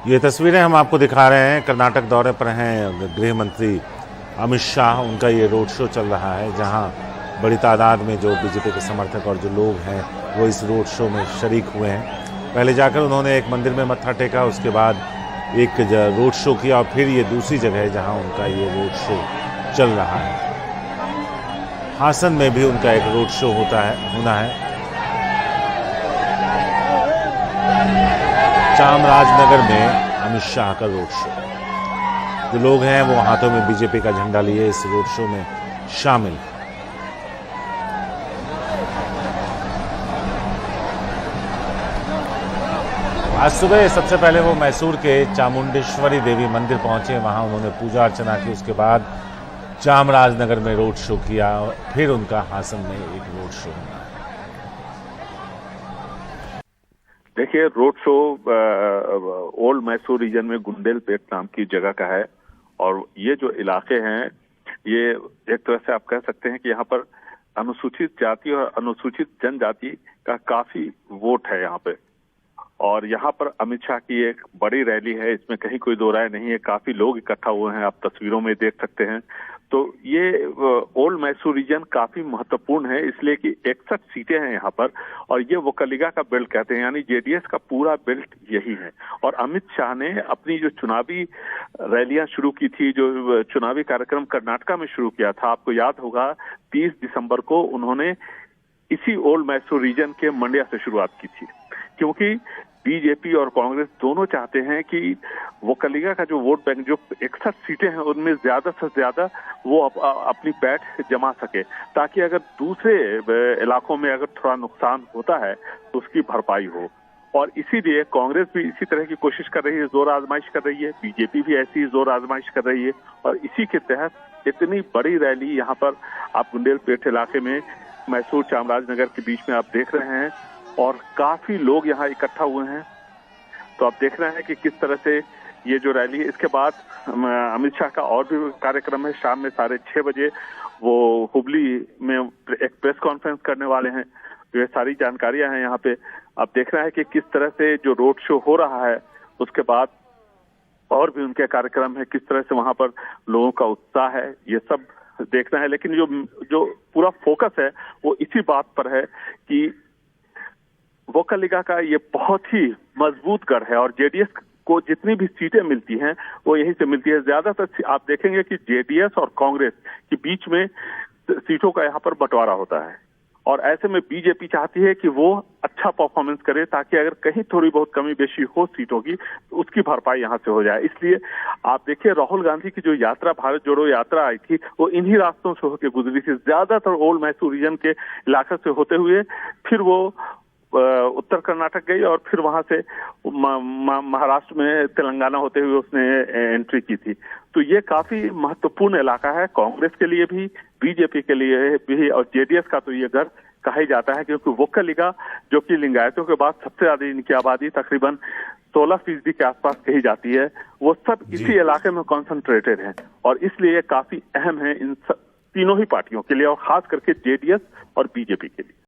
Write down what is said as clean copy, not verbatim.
ये तस्वीरें हम आपको दिखा रहे हैं। कर्नाटक दौरे पर हैं गृह मंत्री अमित शाह। उनका ये रोड शो चल रहा है, जहां बड़ी तादाद में जो बीजेपी के समर्थक और जो लोग हैं वो इस रोड शो में शरीक हुए हैं। पहले जाकर उन्होंने एक मंदिर में मत्था टेका, उसके बाद एक रोड शो किया और फिर ये दूसरी जगह है जहां उनका ये रोड शो चल रहा है। हासन में भी उनका एक रोड शो होना है। चामराजनगर में अमित शाह का रोड शो। जो लोग हैं वो हाथों में बीजेपी का झंडा लिए इस रोड शो में शामिल। आज सुबह सबसे पहले वो मैसूर के चामुंडेश्वरी देवी मंदिर पहुंचे, वहां उन्होंने पूजा अर्चना की। उसके बाद चामराजनगर में रोड शो किया और फिर उनका हासन में एक रोड शो होना है। देखिए, road show old Mysore region में गुंडेलपेट नाम की जगह का है और ये जो इलाके हैं ये एक तरह से आप कह सकते हैं कि यहाँ पर अनुसूचित जाति और अनुसूचित जनजाति का काफी वोट है यहाँ पे। और यहाँ पर अमित शाह की एक बड़ी रैली है, इसमें कहीं कोई दो राय नहीं है। काफी लोग इकट्ठा हुए हैं, आप तस्वीरों में देख सकते हैं। तो ये ओल्ड मैसूर रीजन काफी महत्वपूर्ण है, इसलिए कि 61 सीटें हैं यहाँ पर और ये वोकलिगा का बेल्ट कहते हैं, यानी जेडीएस का पूरा बेल्ट यही है। और अमित शाह ने अपनी जो चुनावी रैलियां शुरू की थी, जो चुनावी कार्यक्रम कर्नाटका में शुरू किया था, आपको याद होगा 30 दिसंबर को उन्होंने इसी ओल्ड मैसूर रीजन के मंड्या से शुरुआत की थी, क्योंकि बीजेपी और कांग्रेस दोनों चाहते हैं कि वोकलिगा का जो वोट बैंक, जो 61 सीटें हैं, उनमें ज्यादा से ज्यादा वो अपनी पैठ जमा सके, ताकि अगर दूसरे इलाकों में अगर थोड़ा नुकसान होता है तो उसकी भरपाई हो। और इसीलिए कांग्रेस भी इसी तरह की कोशिश कर रही है, जोर आजमाइश कर रही है। बीजेपी भी ऐसी जोर आजमाइश कर रही है और इसी के तहत इतनी बड़ी रैली यहाँ पर आप गुंडेलपेट इलाके में मैसूर चामराजनगर के बीच में आप देख रहे हैं और काफी लोग यहाँ इकट्ठा हुए हैं। तो आप देख रहे हैं कि किस तरह से ये जो रैली है। इसके बाद अमित शाह का और भी कार्यक्रम है। शाम में 6:30 बजे वो हुबली में एक प्रेस कॉन्फ्रेंस करने वाले हैं। ये सारी जानकारियां हैं यहाँ पे। आप देख रहे हैं कि किस तरह से जो रोड शो हो रहा है, उसके बाद और भी उनके कार्यक्रम है, किस तरह से वहां पर लोगों का उत्साह है, ये सब देखना है। लेकिन जो पूरा फोकस है वो इसी बात पर है कि वोकलिगा का ये बहुत ही मजबूत गढ़ है और जेडीएस को जितनी भी सीटें मिलती हैं वो यहीं से मिलती है। ज्यादातर आप देखेंगे कि जेडीएस और कांग्रेस के बीच में सीटों का यहाँ पर बंटवारा होता है और ऐसे में बीजेपी चाहती है कि वो अच्छा परफॉर्मेंस करे, ताकि अगर कहीं थोड़ी बहुत कमी बेशी हो सीटों की तो उसकी भरपाई यहाँ से हो जाए। इसलिए आप देखिए, राहुल गांधी की जो यात्रा, भारत जोड़ो यात्रा आई थी, वो इन्हीं रास्तों से होकर गुजरी थी। ज्यादातर ओल्ड मैसूर रीजन के इलाके से होते हुए फिर वो उत्तर कर्नाटक गई और फिर वहां से महाराष्ट्र में तेलंगाना होते हुए उसने एंट्री की थी। तो ये काफी महत्वपूर्ण इलाका है कांग्रेस के लिए भी, बीजेपी के लिए भी और जेडीएस का तो ये घर कहा ही जाता है, क्योंकि वोकलिगा जो कि लिंगायतों के बाद सबसे ज्यादा इनकी आबादी तकरीबन 16% के आसपास कही जाती है, वो सब इसी इलाके में कॉन्सेंट्रेटेड है और इसलिए काफी अहम है इन तीनों ही पार्टियों के लिए और खास करके जेडीएस और बीजेपी के लिए।